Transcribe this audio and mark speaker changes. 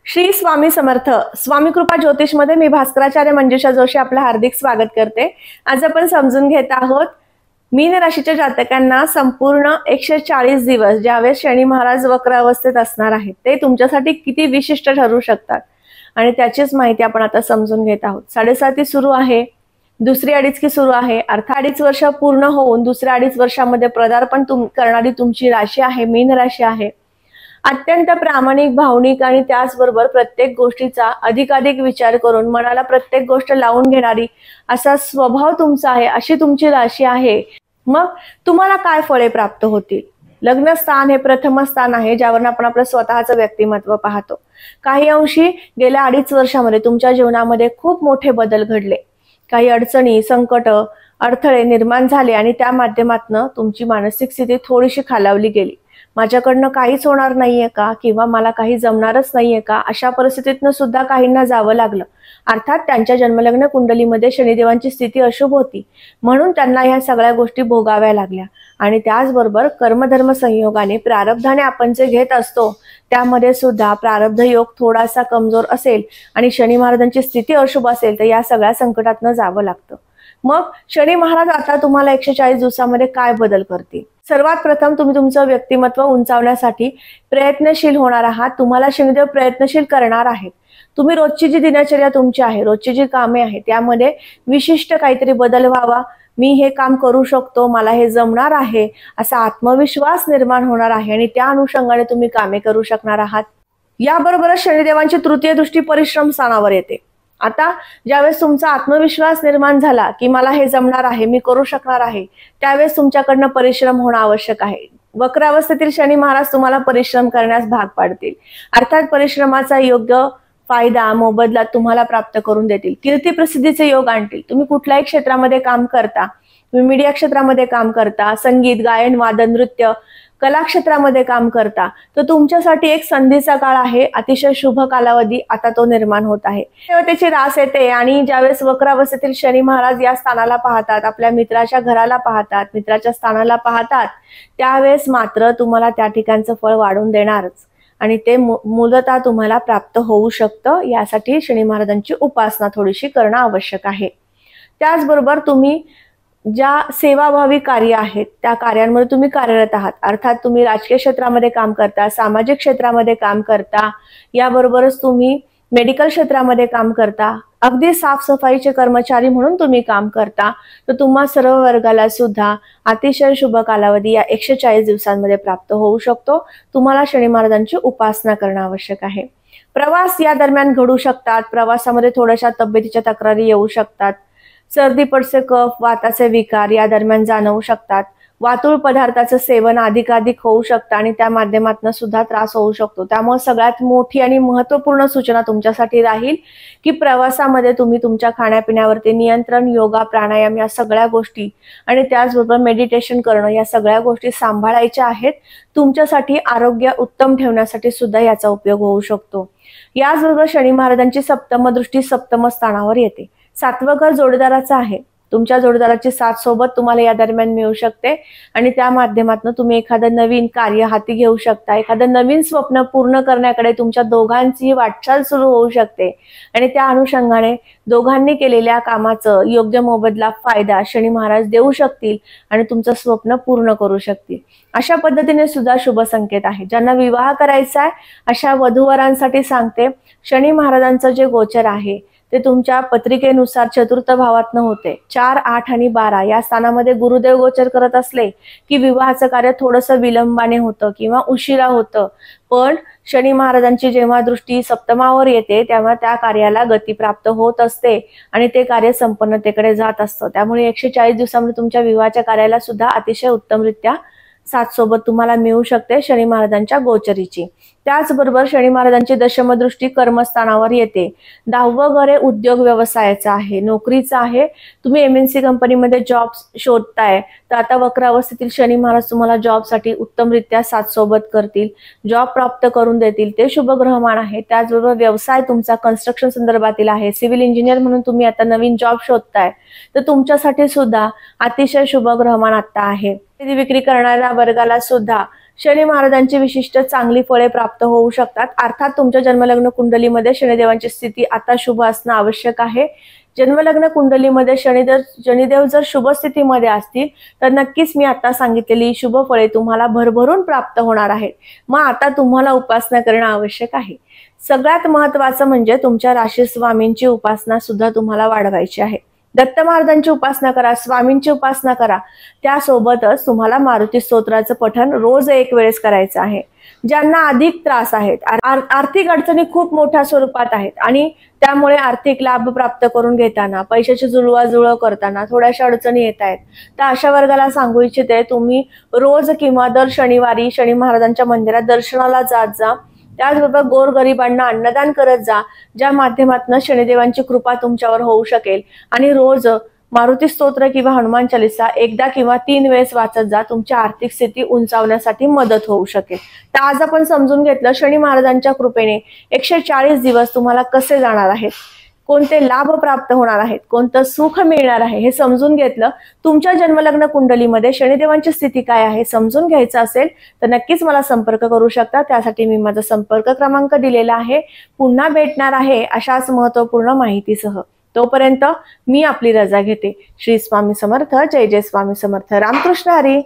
Speaker 1: श्री स्वामी समर्थ स्वामी कृपा ज्योतिष मध्ये मी भास्कराचार्य मंजुषा जोशी आपलं हार्दिक स्वागत करते। आज आपण समजून घेत आहोत मीन राशीच्या जातकांना संपूर्ण 140 दिवस ज्यावेळेस शनी महाराज वक्र अवस्थेत असणार आहेत ते तुमच्यासाठी किती विशिष्ट ठरू शकतात आणि त्याचीच माहिती आपण आता समजून घेत आहोत। 7.5 सुरू आहे, दुसरी अडीचकी सुरू आहे, अर्थात 2.5 वर्ष पूर्ण होऊन दुसऱ्या 2.5 वर्षामध्ये पदार्पण करणारी तुमची राशी आहे मीन राशी आहे। अत्यंत प्रामाणिक, भावनिक आणि त्याचबरोबर प्रत्येक गोष्टीचा अधिकाधिक विचार करून मनाला प्रत्येक गोष्ट लावून घेणारी असा स्वभाव तुमचा आहे, अशी तुमची राशी आहे। मग तुम्हाला काय फळे प्राप्त होतील? लग्न स्थान हे प्रथम स्थान आहे ज्यावर आपण आपलं स्वतःचं व्यक्तिमत्व पाहतो। काही अंशी गेल्या 2.5 वर्षामध्ये तुमच्या जीवनामध्ये खूप मोठे बदल घडले, काही अडचणी, संकट, अडथळे निर्माण झाले आणि त्या माध्यमातून तुमची मानसिक स्थिती थोडीशी खालावली गेली। माझ्याकडनं काहीच होणार नाहीये का किंवा मला काही जमणारच नाहीये का अशा परिस्थितीतनं सुद्धा काहींना जावं लागलं। अर्थात त्यांच्या जन्मलग्न कुंडलीमध्ये शनिदेवांची स्थिती अशुभ होती म्हणून त्यांना ह्या सगळ्या गोष्टी भोगाव्या लागल्या। आणि त्याचबरोबर कर्मधर्म संयोगाने प्रारब्धाने आपण जे घेत असतो त्यामध्ये सुद्धा प्रारब्ध योग थोडासा कमजोर असेल आणि शनी महाराजांची स्थिती अशुभ असेल तर या सगळ्या संकटातनं जावं लागतं। मग शनी महाराज आता तुम्हाला 140 दिवसामध्ये काय बदल करतील? सर्वात प्रथम तुम्ही तुमचं व्यक्तिमत्व उंचावण्यासाठी प्रयत्नशील होणार आहात। तुम्हाला शनिदेव प्रयत्नशील करणार आहेत। तुम्ही रोजची जी दिनचर्या तुमची आहे, रोजची जी कामे आहेत त्यामध्ये विशिष्ट काहीतरी बदल व्हावा, मी हे काम करू शकतो, मला हे जमणार आहे असा आत्मविश्वास निर्माण होणार आहे आणि त्या अनुषंगाने तुम्ही कामे करू शकणार आहात। याबरोबरच शनिदेवांची तृतीय दृष्टी परिश्रम स्थानावर येते। आता ज्यावेळेस तुमचा आत्मविश्वास निर्माण झाला की मला हे जमणार आहे, मी करू शकणार आहे, त्यावेळेस तुमच्याकडनं परिश्रम होणं आवश्यक आहे। वक्र अवस्थेतील शनी महाराज तुम्हाला परिश्रम करण्यास भाग पाडतील, अर्थात परिश्रमाचा योग्य फायदा मोबदला तुम्हाला प्राप्त करून देतील, कीर्ती प्रसिद्धीचे योग आणतील। तुम्ही कुठल्याही क्षेत्रामध्ये काम करता, तुम्ही मीडिया क्षेत्रामध्ये काम करता, संगीत, गायन, वादन, नृत्य, कला क्षेत्रामध्ये काम करता तर तुमच्यासाठी एक संधीचा काळ आहे। अतिशय शुभ कालावधी आता तो निर्माण होत आहे। त्याची रास येते आणि ज्यावेळेस वक्र अवस्थेतील शनी महाराज या स्थानाला पाहतात, आपल्या मित्राच्या घराला पाहतात, मित्राच्या स्थानाला पाहतात, त्यावेळेस मात्र तुम्हाला त्या ठिकाणचं फळ वाढून देणारच आणि ते मूलतः तुम्हाला प्राप्त होऊ शकतं। यासाठी शनी महाराजांची उपासना थोडीशी करणं आवश्यक आहे। त्याचबरोबर तुम्ही ज्या सेवाभावी कार्य आहेत त्या कार्यांमध्ये तुम्ही कार्यरत आहात, अर्थात तुम्ही राजकीय क्षेत्रामध्ये काम करता, सामाजिक क्षेत्रामध्ये काम करता, याबरोबरच तुम्ही मेडिकल क्षेत्रामध्ये काम करता, अगदी साफसफाईचे कर्मचारी म्हणून तुम्ही काम करता, तर तुम्हा सर्व वर्गाला सुद्धा अतिशय शुभ कालावधी या 140 दिवसांमध्ये प्राप्त होऊ शकतो। तुम्हाला शनी महाराजांची उपासना करणं आवश्यक आहे। प्रवास या दरम्यान घडू शकतात, प्रवासामध्ये थोड्याशा तब्येतीच्या तक्रारी येऊ शकतात, सर्दी, पडसे, कफ, वाताचे विकार या दरम्यान जाणवू शकतात, वातुळ पदार्थाचं सेवन अधिकाधिक होऊ शकतं आणि त्या माध्यमातून सुद्धा त्रास होऊ शकतो। त्यामुळे सगळ्यात मोठी आणि महत्त्वपूर्ण सूचना तुमच्यासाठी राहील की प्रवासामध्ये तुम्ही तुमच्या खाण्यापिण्यावरती नियंत्रण, योगा, प्राणायाम या सगळ्या गोष्टी आणि त्याचबरोबर मेडिटेशन करणं या सगळ्या गोष्टी सांभाळायच्या आहेत। तुमच्यासाठी आरोग्य उत्तम ठेवण्यासाठी सुद्धा याचा उपयोग होऊ शकतो। याचबरोबर शनी महाराजांची सप्तम दृष्टी सप्तम स्थानावर येते। 7वं घर जोडीदाराचं आहे। तुमच्या जोडीदाराची साथ सोबत तुम्हाला या दरम्यान मिळू शकते आणि त्या माध्यमातून तुम्ही एखादं नवीन कार्य हाती घेऊ शकता, एखादं नवीन स्वप्न पूर्ण करण्याकडे तुमच्या दोघांची वाटचाल सुरू होऊ शकते आणि त्या अनुषंगाने दोघांनी केलेल्या कामाचं योग्य मोबदला, फायदा शनी महाराज देऊ शकतील आणि तुमचं स्वप्न पूर्ण करू शकतील। अशा पद्धतीने सुद्धा शुभ संकेत आहे। ज्यांना विवाह करायचा आहे अशा वधूवरांसाठी सांगते, शनी महाराजांचं जे गोचर आहे ते तुमच्या पत्रिकेनुसार चतुर्थ भावातनं होते। 4, 8 आणि 12 या स्थानामध्ये गुरुदेव गोचर करत असले की विवाहाचं कार्य थोडंसं विलंबाने होतं किंवा उशिरा होतं, पण शनी महाराजांची जेव्हा दृष्टी सप्तमावर येते तेव्हा त्या कार्याला गती प्राप्त होत असते आणि ते कार्य संपन्नतेकडे जात असतं। त्यामुळे 140 दिवसामध्ये तुमच्या विवाहाच्या कार्याला सुद्धा अतिशय उत्तमरित्या साथ सोबत तुम्हाला मिळू शकते शनी महाराजांच्या गोचरीची। त्याचबरोबर शनी महाराजांची दशमदृष्टी कर्मस्थानावर येते। 10वं घर हे उद्योग व्यवसायाचं आहे, नोकरीचं आहे। तुम्ही MNC कंपनीमध्ये जॉब शोधताय तर आता वक्र अवस्थेतील शनी महाराज तुम्हाला जॉबसाठी उत्तमरित्या साथ सोबत करतील, जॉब प्राप्त करून देतील, ते शुभ ग्रहमान आहे। त्याचबरोबर व्यवसाय तुमचा कन्स्ट्रक्शन संदर्भातील आहे, सिव्हिल इंजिनियर म्हणून तुम्ही आता नवीन जॉब शोधताय तर तुमच्यासाठी सुद्धा अतिशय शुभ ग्रहमान आता आहे। खरेदी विक्री करणाऱ्या वर्गाला सुद्धा शनी महाराजांची विशिष्ट चांगली फळे प्राप्त होऊ शकतात। अर्थात तुमच्या जन्मलग्न कुंडलीमध्ये शनिदेवांची स्थिती आता शुभ असणं आवश्यक आहे। जन्मलग्न कुंडलीमध्ये शनिदेव जर शुभ स्थितीमध्ये असतील तर नक्कीच मी आता सांगितलेली शुभ फळे तुम्हाला भरभरून प्राप्त होणार आहेत। मग आता तुम्हाला उपासना करणं आवश्यक आहे। सगळ्यात महत्त्वाचं म्हणजे तुमच्या राशी स्वामींची उपासना सुद्धा तुम्हाला वाढवायची आहे। दत्त महाराजांची उपासना करा, स्वामींची उपासना करा, त्यासोबतच तुम्हाला मारुती स्तोत्राचं पठण रोज एक वेळेस करायचं आहे। ज्यांना अधिक त्रास आहेत, आर्थिक अडचणी खूप मोठ्या स्वरूपात आहेत आणि त्यामुळे आर्थिक लाभ प्राप्त करून घेताना, पैशाची जुळवाजुळव करताना थोड्याशा अडचणी येत आहेत, तर अशा वर्गाला सांगू इच्छिते, तुम्ही रोज किंवा दर शनिवारी शनी महाराजांच्या मंदिरात दर्शनाला जात जा। त्याचबरोबर गोरगरिबांना अन्नदान करत जा, ज्या माध्यमातून शनिदेवांची कृपा तुमच्यावर होऊ शकेल। आणि रोज मारुती स्तोत्र किंवा हनुमान चालीसा एकदा किंवा 3 वेळेस वाचत जा, तुमची आर्थिक स्थिती उंचावण्यासाठी मदत होऊ शकेल। तर आज आपण समजून घेतलं शनी महाराजांच्या कृपेने 140 दिवस तुम्हाला कसे जाणार आहेत, कोणते लाभ प्राप्त होणार आहेत, कोणतं सुख मिळणार आहे हे समजून घेतलं। तुमच्या जन्मलग्न कुंडलीमध्ये शनिदेवांची स्थिती काय आहे समजून घ्यायचं असेल तर नक्कीच मला संपर्क करू शकता। त्यासाठी मी माझा संपर्क क्रमांक दिलेला आहे। पुन्हा भेटणार आहे अशाच महत्त्वपूर्ण माहितीसह। तोपर्यंत मी आपली रजा घेते। श्री स्वामी समर्थ। जय जय स्वामी समर्थ। रामकृष्ण हरी।